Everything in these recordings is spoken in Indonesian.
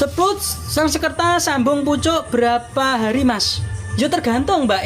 Sebut sang sekerta sambung pucuk berapa hari mas? Ya tergantung Mbak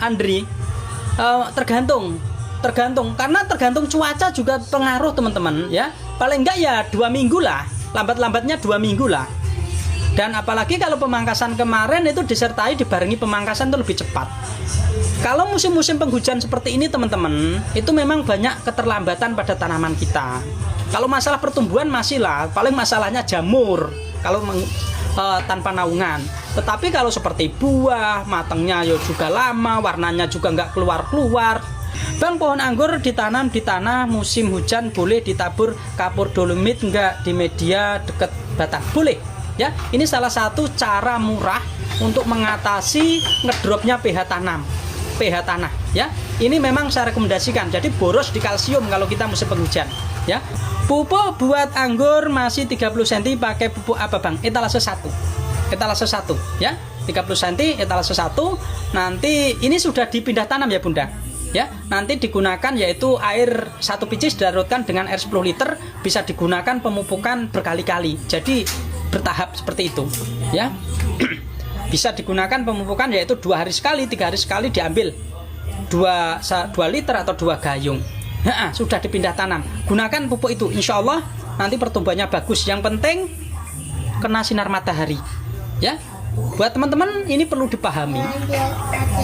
Andri. Tergantung karena tergantung cuaca juga pengaruh teman-teman ya. Paling enggak ya 2 minggu lah, lambat-lambatnya 2 minggu lah. Dan apalagi kalau pemangkasan kemarin itu disertai dibarengi pemangkasan itu lebih cepat. Kalau musim-musim penghujan seperti ini teman-teman, itu memang banyak keterlambatan pada tanaman kita. Kalau masalah pertumbuhan masih lah, paling masalahnya jamur kalau tanpa naungan. Tetapi kalau seperti buah, matangnya ya juga lama, warnanya juga nggak keluar-keluar. Bang, pohon anggur ditanam di tanah musim hujan boleh ditabur kapur dolomit nggak di media dekat batang? Boleh. Ya, ini salah satu cara murah untuk mengatasi ngedropnya pH tanah ya. Ini memang saya rekomendasikan. Jadi boros di kalsium kalau kita musim penghujan ya. Pupuk buat anggur masih 30 cm pakai pupuk apa Bang? Etalase 1 ya, 30 cm etalase 1. Nanti ini sudah dipindah tanam ya Bunda ya. Nanti digunakan yaitu air 1 picis dilarutkan dengan air 10 liter, bisa digunakan pemupukan berkali-kali. Jadi bertahap seperti itu ya. Bisa digunakan pemupukan yaitu 2 hari sekali, 3 hari sekali diambil 2 liter atau 2 gayung. Sudah dipindah tanam, gunakan pupuk itu, insya Allah nanti pertumbuhannya bagus. Yang penting kena sinar matahari ya. Buat teman-teman ini perlu dipahami,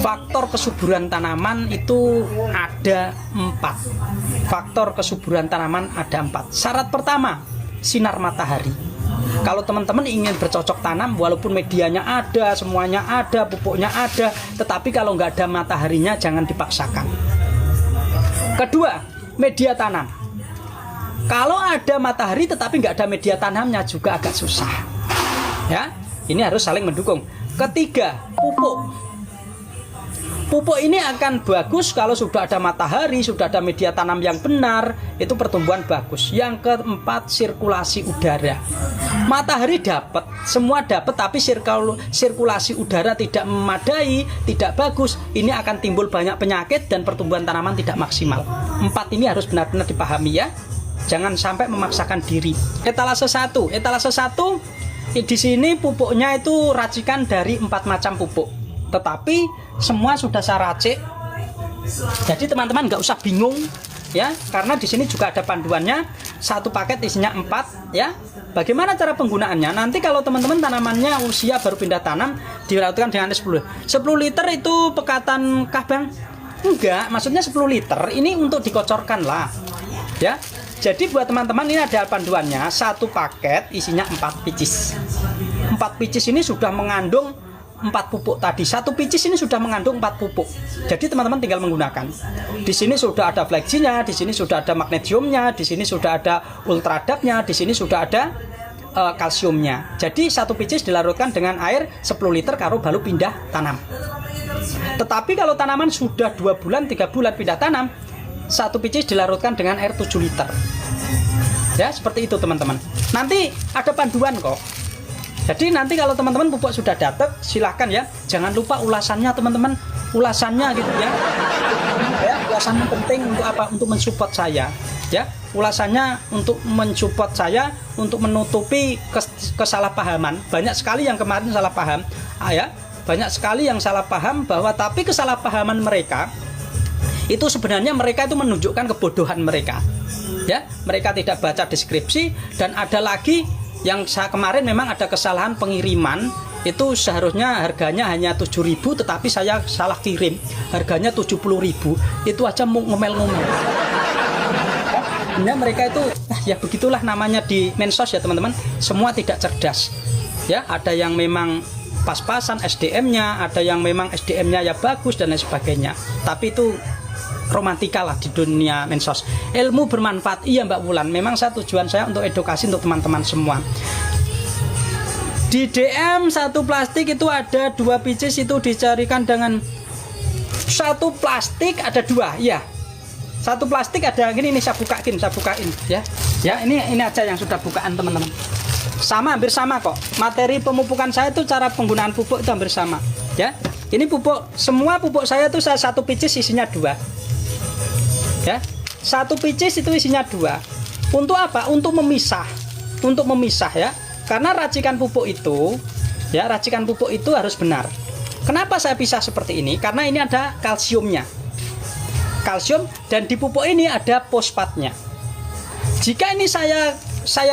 faktor kesuburan tanaman itu ada 4. Faktor kesuburan tanaman ada 4. Syarat pertama, sinar matahari. Kalau teman-teman ingin bercocok tanam, walaupun medianya ada, semuanya ada, pupuknya ada, tetapi kalau nggak ada mataharinya jangan dipaksakan. Kedua, media tanam. Kalau ada matahari tetapi nggak ada media tanamnya juga agak susah ya. Ini harus saling mendukung. Ketiga, pupuk. Pupuk ini akan bagus kalau sudah ada matahari, sudah ada media tanam yang benar, itu pertumbuhan bagus. Yang keempat, sirkulasi udara. Matahari dapat, semua dapat, tapi sirkulasi udara tidak memadai, tidak bagus, ini akan timbul banyak penyakit dan pertumbuhan tanaman tidak maksimal. 4 ini harus benar-benar dipahami ya. Jangan sampai memaksakan diri. Etalase 1 di sini pupuknya itu racikan dari 4 macam pupuk. Tetapi semua sudah saya racik, jadi teman-teman nggak usah bingung ya, karena di sini juga ada panduannya. 1 paket isinya 4 ya. Bagaimana cara penggunaannya? Nanti kalau teman-teman tanamannya usia baru pindah tanam, dilakukan dengan 10 liter itu pekatan kah Bang? Enggak, maksudnya 10 liter ini untuk dikocorkan lah ya. Jadi buat teman-teman ini ada panduannya. 1 paket isinya 4 picis. 4 picis ini sudah mengandung 4 pupuk tadi. 1 picis ini sudah mengandung 4 pupuk. Jadi teman-teman tinggal menggunakan. Di sini sudah ada fleksinya, di sini sudah ada magnesiumnya, di sini sudah ada ultradapnya, di sini sudah ada kalsiumnya. Jadi 1 picis dilarutkan dengan air 10 liter karo baru pindah tanam. Tetapi kalau tanaman sudah 2 bulan, 3 bulan pindah tanam, 1 picis dilarutkan dengan air 7 liter. Ya, seperti itu teman-teman. Nanti ada panduan kok. Jadi nanti kalau teman-teman pupuk sudah dapat, silahkan ya. Jangan lupa ulasannya teman-teman, ulasannya gitu ya. Ya, ulasannya penting untuk apa? Untuk mensupport saya. Ya, ulasannya untuk mensupport saya, untuk menutupi kesalahpahaman. Banyak sekali yang kemarin salah paham, ya. Banyak sekali yang salah paham bahwa tapi kesalahpahaman mereka itu sebenarnya mereka itu menunjukkan kebodohan mereka. Ya, mereka tidak baca deskripsi. Dan ada lagi yang kemarin memang ada kesalahan pengiriman, itu seharusnya harganya hanya 7.000 tetapi saya salah kirim harganya 70.000. Itu aja ngomel-ngomel. Nah, mereka itu ya begitulah namanya di mensos ya teman-teman. Semua tidak cerdas ya. Ada yang memang pas-pasan SDM-nya, ada yang memang SDM-nya ya bagus dan lain sebagainya. Tapi itu romantika lah di dunia mensos. Ilmu bermanfaat, iya Mbak Wulan. Memang tujuan saya untuk edukasi untuk teman-teman semua. Di DM 1 plastik itu ada 2 picis, itu dicarikan dengan 1 plastik ada 2, iya. 1 plastik ada gini nih, saya bukain ya. Ya, ini aja yang sudah bukaan teman-teman. Sama, hampir sama kok. Materi pemupukan saya itu cara penggunaan pupuk itu hampir sama ya. Ini pupuk, semua pupuk saya itu 1 picis isinya 2. Ya, 1 picis itu isinya 2. Untuk apa? Untuk memisah ya. Karena racikan pupuk itu, ya racikan pupuk itu harus benar. Kenapa saya pisah seperti ini? Karena ini ada kalsiumnya. Kalsium, dan di pupuk ini ada fosfatnya. Jika ini saya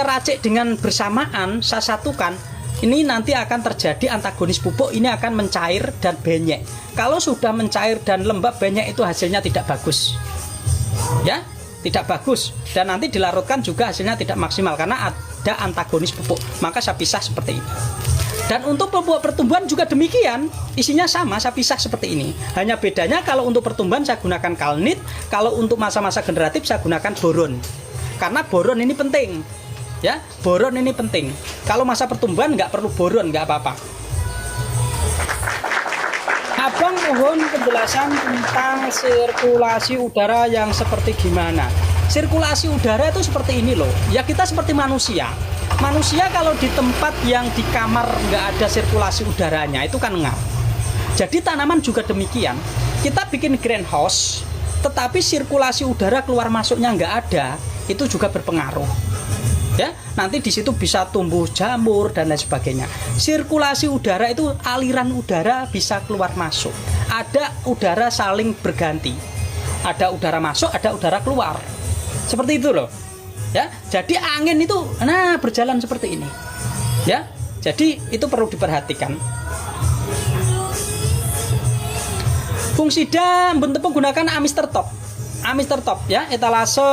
racik dengan bersamaan, saya satukan, ini nanti akan terjadi antagonis pupuk, ini akan mencair dan benyek. Kalau sudah mencair dan lembab benyek itu hasilnya tidak bagus. Ya, tidak bagus, dan nanti dilarutkan juga hasilnya tidak maksimal karena ada antagonis pupuk. Maka saya pisah seperti ini. Dan untuk pupuk pertumbuhan juga demikian, isinya sama, saya pisah seperti ini. Hanya bedanya kalau untuk pertumbuhan saya gunakan kalnit, kalau untuk masa-masa generatif saya gunakan boron. Karena boron ini penting. Ya, boron ini penting. Kalau masa pertumbuhan nggak perlu boron, nggak apa-apa. Abang mohon penjelasan tentang sirkulasi udara yang seperti gimana. Sirkulasi udara itu seperti ini loh. Ya kita seperti manusia. Manusia kalau di tempat yang di kamar nggak ada sirkulasi udaranya itu kan ngap. Jadi tanaman juga demikian. Kita bikin greenhouse, tetapi sirkulasi udara keluar masuknya nggak ada, itu juga berpengaruh. Ya, nanti di situ bisa tumbuh jamur dan lain sebagainya. Sirkulasi udara itu aliran udara bisa keluar masuk. Ada udara saling berganti. Ada udara masuk, ada udara keluar. Seperti itu loh. Ya, jadi angin itu berjalan seperti ini. Ya, jadi itu perlu diperhatikan. Fungsida embun tepung gunakan Amister Top. Amister Top ya, etalase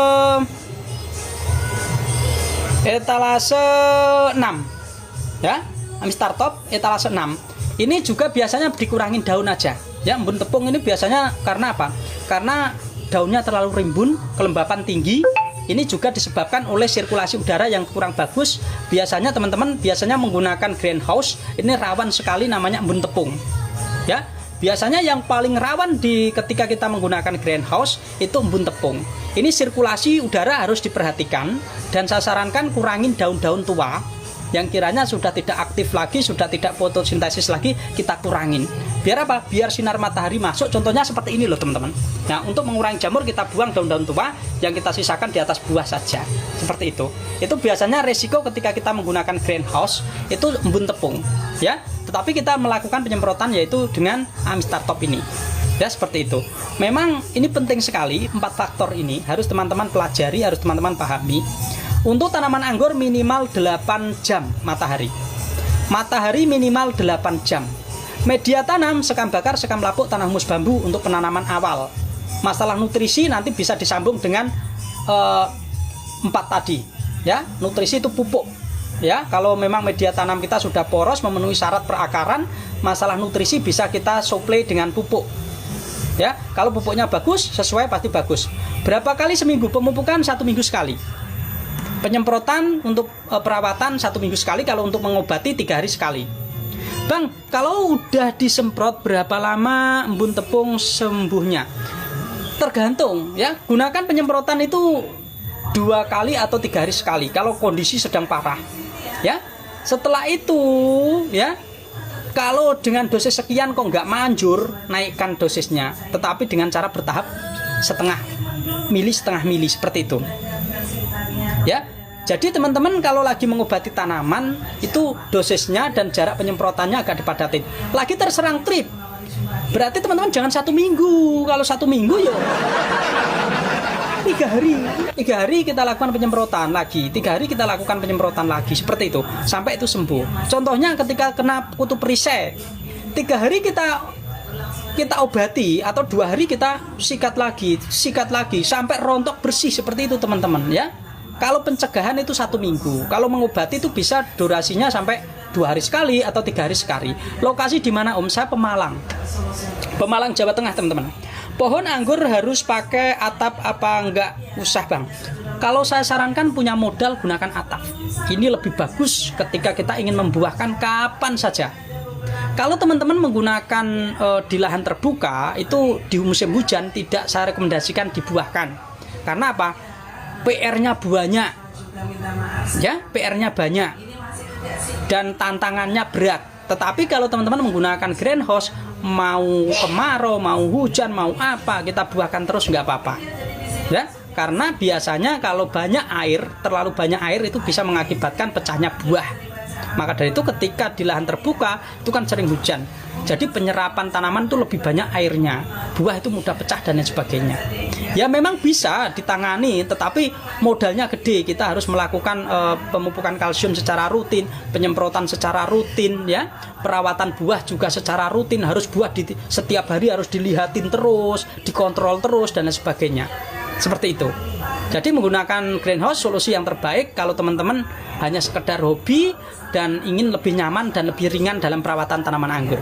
6 ya, Amister Top etalase 6. Ini juga biasanya dikurangin daun aja ya. Embun tepung ini biasanya karena apa? Karena daunnya terlalu rimbun, kelembapan tinggi. Ini juga disebabkan oleh sirkulasi udara yang kurang bagus. Biasanya teman-teman menggunakan greenhouse, ini rawan sekali namanya embun tepung ya. Biasanya yang paling rawan ketika kita menggunakan greenhouse itu embun tepung. Ini sirkulasi udara harus diperhatikan, dan saya sarankan kurangin daun-daun tua yang kiranya sudah tidak aktif lagi, sudah tidak fotosintesis lagi, kita kurangin. Biar apa? Biar sinar matahari masuk. Contohnya seperti ini loh teman-teman. Nah, untuk mengurangi jamur kita buang daun-daun tua, yang kita sisakan di atas buah saja. Seperti itu. Itu biasanya resiko ketika kita menggunakan greenhouse itu embun tepung, ya. Tetapi kita melakukan penyemprotan yaitu dengan Amister Top ini. Ya, seperti itu. Memang ini penting sekali, 4 faktor ini harus teman-teman pelajari, harus teman-teman pahami. Untuk tanaman anggur minimal 8 jam matahari. Matahari minimal 8 jam. Media tanam sekam bakar, sekam lapuk, tanah humus bambu untuk penanaman awal. Masalah nutrisi nanti bisa disambung dengan 4 tadi. Ya, nutrisi itu pupuk. Ya, kalau memang media tanam kita sudah poros memenuhi syarat perakaran, masalah nutrisi bisa kita suplai dengan pupuk. Ya, kalau pupuknya bagus, sesuai pasti bagus. Berapa kali seminggu? Pemupukan 1 minggu sekali. Penyemprotan untuk perawatan 1 minggu sekali. Kalau untuk mengobati 3 hari sekali. Bang, kalau udah disemprot berapa lama embun tepung sembuhnya? Tergantung ya. Gunakan penyemprotan itu 2 kali atau 3 hari sekali kalau kondisi sedang parah. Ya. Setelah itu ya, kalau dengan dosis sekian kok nggak manjur, naikkan dosisnya, tetapi dengan cara bertahap, setengah mili seperti itu. Ya, jadi teman-teman kalau lagi mengobati tanaman itu dosisnya dan jarak penyemprotannya agak dipadatin. Lagi terserang trip, berarti teman-teman jangan 1 minggu. Kalau 1 minggu ya 3 hari kita lakukan penyemprotan lagi, 3 hari kita lakukan penyemprotan lagi, seperti itu sampai itu sembuh. Contohnya ketika kena kutu perisai, 3 hari kita obati, atau 2 hari kita sikat lagi sampai rontok bersih, seperti itu teman-teman ya. Kalau pencegahan itu 1 minggu, kalau mengobati itu bisa durasinya sampai 2 hari sekali atau 3 hari sekali. Lokasi di mana Om? Saya Pemalang, Jawa Tengah teman-teman. Pohon anggur harus pakai atap apa enggak usah bang? Kalau saya sarankan punya modal gunakan atap. Ini lebih bagus ketika kita ingin membuahkan kapan saja. Kalau teman-teman menggunakan di lahan terbuka itu di musim hujan tidak saya rekomendasikan dibuahkan. Karena apa? PR-nya banyak. Ya, PR-nya banyak. Dan tantangannya berat. Tetapi kalau teman-teman menggunakan greenhouse, mau kemarau, mau hujan, mau apa, kita buahkan terus nggak apa-apa. Ya, karena biasanya kalau banyak air, terlalu banyak air itu bisa mengakibatkan pecahnya buah. Maka dari itu ketika di lahan terbuka itu kan sering hujan, jadi penyerapan tanaman itu lebih banyak airnya, buah itu mudah pecah dan lain sebagainya. Ya memang bisa ditangani, tetapi modalnya gede. Kita harus melakukan pemupukan kalsium secara rutin, penyemprotan secara rutin, ya, perawatan buah juga secara rutin. Harus buah setiap hari harus dilihatin terus, dikontrol terus dan lain sebagainya. Seperti itu. Jadi menggunakan greenhouse solusi yang terbaik kalau teman-teman hanya sekedar hobi dan ingin lebih nyaman dan lebih ringan dalam perawatan tanaman anggur.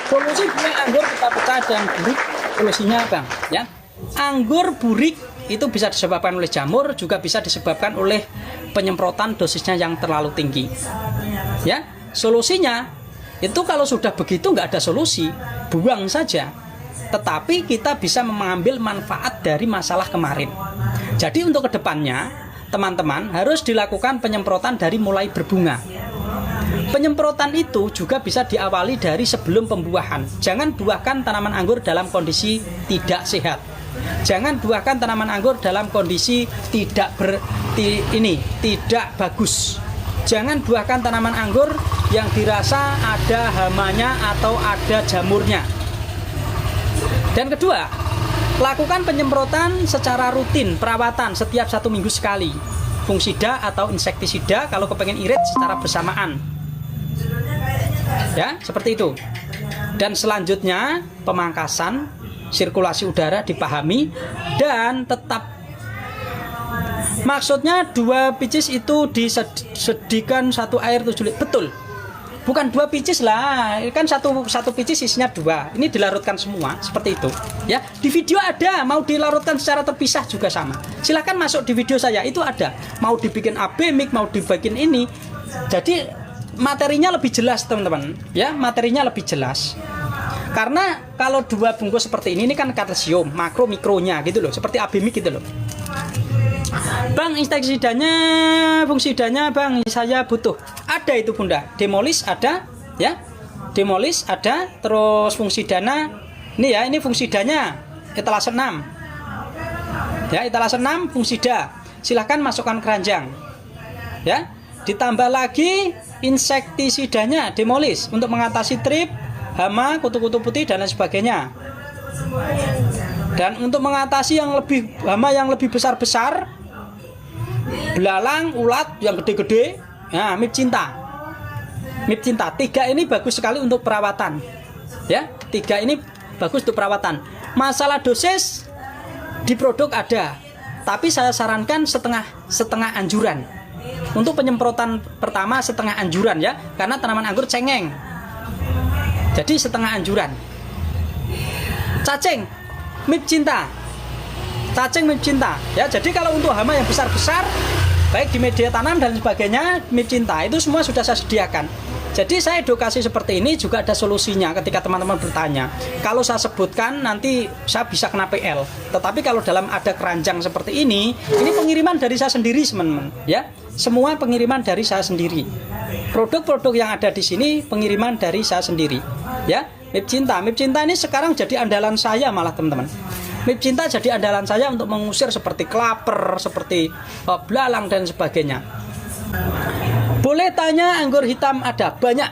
Solusi buah anggur pecah-pecah dan burik, solusinya Bang, ya. Anggur burik itu bisa disebabkan oleh jamur, juga bisa disebabkan oleh penyemprotan dosisnya yang terlalu tinggi. Ya, solusinya itu kalau sudah begitu nggak ada solusi, buang saja. Tetapi kita bisa mengambil manfaat dari masalah kemarin. Jadi untuk kedepannya, teman-teman harus dilakukan penyemprotan dari mulai berbunga. Penyemprotan itu juga bisa diawali dari sebelum pembuahan. Jangan buahkan tanaman anggur dalam kondisi tidak sehat. Jangan buahkan tanaman anggur dalam kondisi tidak bagus. Jangan buahkan tanaman anggur yang dirasa ada hamanya atau ada jamurnya. Dan kedua, lakukan penyemprotan secara rutin, perawatan setiap 1 minggu sekali. Fungisida atau insektisida kalau kepengen irit secara bersamaan. Ya, seperti itu. Dan selanjutnya, pemangkasan, sirkulasi udara dipahami, dan tetap maksudnya 2 picis itu disedikan 1 air 7 liter. Betul. Bukan 2 picis lah, kan satu picis isinya 2. Ini dilarutkan semua, seperti itu. Ya, di video ada, mau dilarutkan secara terpisah juga sama. Silahkan masuk di video saya, itu ada. Mau dibikin AB mic, mau dibikin ini. Jadi materinya lebih jelas teman-teman. Ya, materinya lebih jelas. Karena kalau 2 bungkus seperti ini kan kalsium, makro mikronya gitu loh, seperti AB mic gitu loh. Bang, insektisidanya, fungsidanya Bang, saya butuh. Ada itu Bunda, Demolis ada, ya. Demolis ada, terus fungsidana. Ini ya, ini fungsidanya etalase 6. Ya, etalase 6 fungsida. Silahkan masukkan keranjang. Ya. Ditambah lagi insektisidanya Demolis untuk mengatasi trip, hama, kutu-kutu putih dan lain sebagainya. Dan untuk mengatasi hama yang lebih besar-besar, belalang, ulat yang gede-gede, nah, MIP Cinta. 3 ini bagus sekali untuk perawatan. Ya, 3 ini bagus untuk perawatan. Masalah dosis di produk ada, tapi saya sarankan setengah anjuran. Untuk penyemprotan pertama setengah anjuran ya, karena tanaman anggur cengeng. Jadi setengah anjuran. Cacing, MIP Cinta. Cacing MIP Cinta. Ya, jadi kalau untuk hama yang besar-besar, baik di media tanam dan sebagainya, MIP Cinta itu semua sudah saya sediakan. Jadi saya edukasi seperti ini juga ada solusinya ketika teman-teman bertanya. Kalau saya sebutkan nanti saya bisa kena PL. Tetapi kalau dalam ada keranjang seperti ini pengiriman dari saya sendiri teman-teman. Ya, semua pengiriman dari saya sendiri. Produk-produk yang ada di sini pengiriman dari saya sendiri. Ya, MIP Cinta. MIP Cinta ini sekarang jadi andalan saya malah teman-teman. MIP Cinta jadi andalan saya untuk mengusir seperti klaper, seperti belalang dan sebagainya. Boleh tanya anggur hitam ada banyak.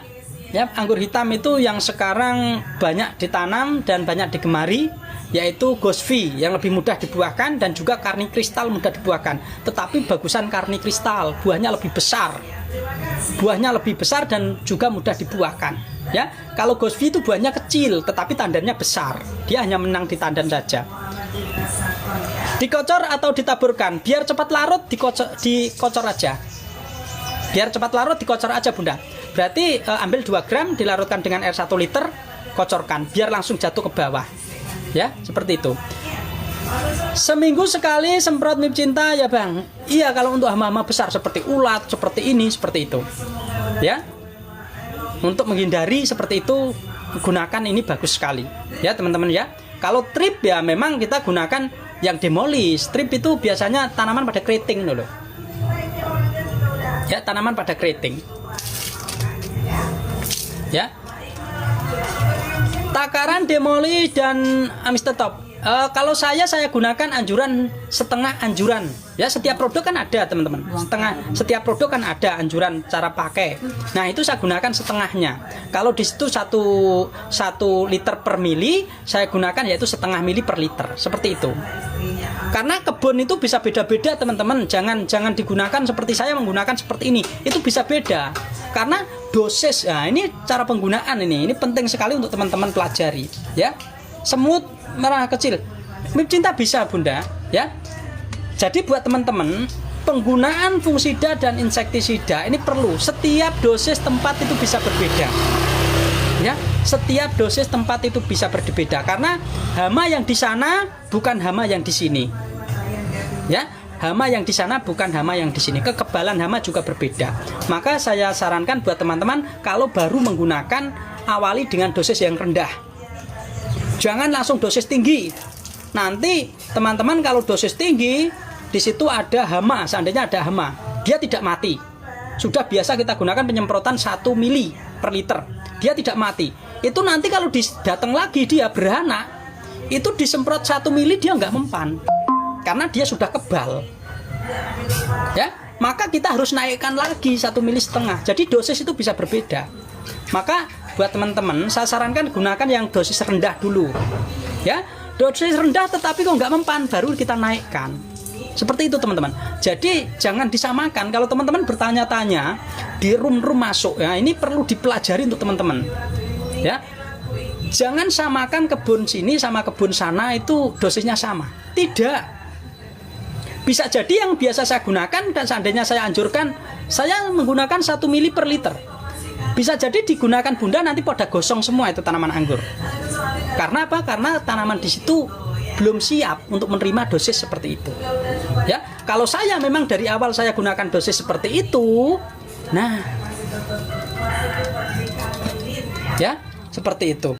Ya, anggur hitam itu yang sekarang banyak ditanam dan banyak digemari, yaitu Gosvi yang lebih mudah dibuahkan dan juga Karni Kristal mudah dibuahkan. Tetapi bagusan Karni Kristal, buahnya lebih besar. Buahnya lebih besar dan juga mudah dibuahkan. Ya, kalau Gosvi itu buahnya kecil tetapi tandannya besar. Dia hanya menang di tandan saja. Dikocor atau ditaburkan, biar cepat larut dikocor aja. Biar cepat larut dikocor aja Bunda. Berarti ambil 2 gram dilarutkan dengan air 1 liter, kocorkan biar langsung jatuh ke bawah. Ya, seperti itu. Seminggu sekali semprot MIP Cinta ya Bang. Iya, kalau untuk hama-hama besar seperti ulat, seperti ini, seperti itu. Ya. Untuk menghindari seperti itu, gunakan ini bagus sekali. Ya, teman-teman ya. Kalau trip ya memang kita gunakan yang Demolis. Trip itu biasanya tanaman pada keriting loh. Ya, tanaman pada keriting. Ya. Takaran Demolis dan Amister Top. Kalau saya gunakan anjuran setengah anjuran. Ya, setiap produk kan ada, teman-teman. Setiap produk kan ada anjuran cara pakai. Nah, itu saya gunakan setengahnya. Kalau di situ 1 liter per mili, saya gunakan yaitu setengah mili per liter. Seperti itu. Karena kebun itu bisa beda-beda, teman-teman. Jangan digunakan seperti saya menggunakan seperti ini. Itu bisa beda. Karena dosis, nah ini cara penggunaan ini penting sekali untuk teman-teman pelajari, ya. Semut merah kecil, Mip Cinta bisa, Bunda, ya. Jadi buat teman-teman, penggunaan fungisida dan insektisida ini perlu. Setiap dosis tempat itu bisa berbeda, ya. Setiap dosis tempat itu bisa berbeda karena hama yang di sana bukan hama yang di sini, ya. Hama yang di sana bukan hama yang di sini. Kekebalan hama juga berbeda. Maka saya sarankan buat teman-teman, kalau baru menggunakan, awali dengan dosis yang rendah. Jangan langsung dosis tinggi. Nanti teman-teman kalau dosis tinggi, di situ ada hama, seandainya ada hama, dia tidak mati. Sudah biasa kita gunakan penyemprotan 1 mili per liter, dia tidak mati. Itu nanti kalau datang lagi dia beranak, itu disemprot 1 mili dia nggak mempan, karena dia sudah kebal. Ya, maka kita harus naikkan lagi 1,5 mili. Jadi dosis itu bisa berbeda. Maka buat teman-teman, saya sarankan gunakan yang dosis rendah dulu, ya. Dosis rendah tetapi kok nggak mempan, baru kita naikkan. Seperti itu, teman-teman. Jadi jangan disamakan. Kalau teman-teman bertanya-tanya di room masuk, ya, ini perlu dipelajari untuk teman-teman, ya. Jangan samakan kebun sini sama kebun sana itu dosisnya sama. Tidak. Bisa jadi yang biasa saya gunakan dan seandainya saya anjurkan, saya menggunakan 1 mili per liter. Bisa jadi digunakan Bunda nanti pada gosong semua itu tanaman anggur. Karena apa? Karena tanaman di situ belum siap untuk menerima dosis seperti itu. Ya, kalau saya memang dari awal saya gunakan dosis seperti itu, nah, ya, seperti itu.